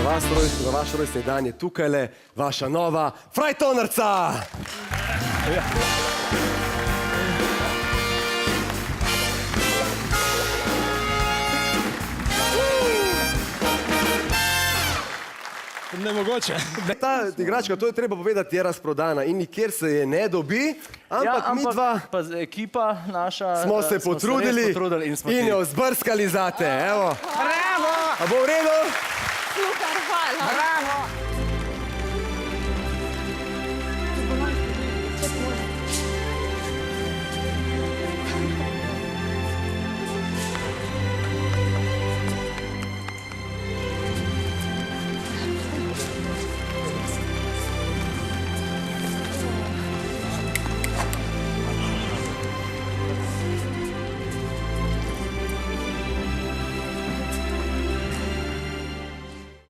Za vaš rojstni dan je tukajle vaša nova frajtonarca! Nemogoče. Ta igračka, to je treba povedati, je razprodana in nikjer se je ne dobi, ampak mi dva pa ekipa naša smo se potrudili in jo zbrskali zate, evo. Bravo! A bo v redu? Super, hvala! Bravo!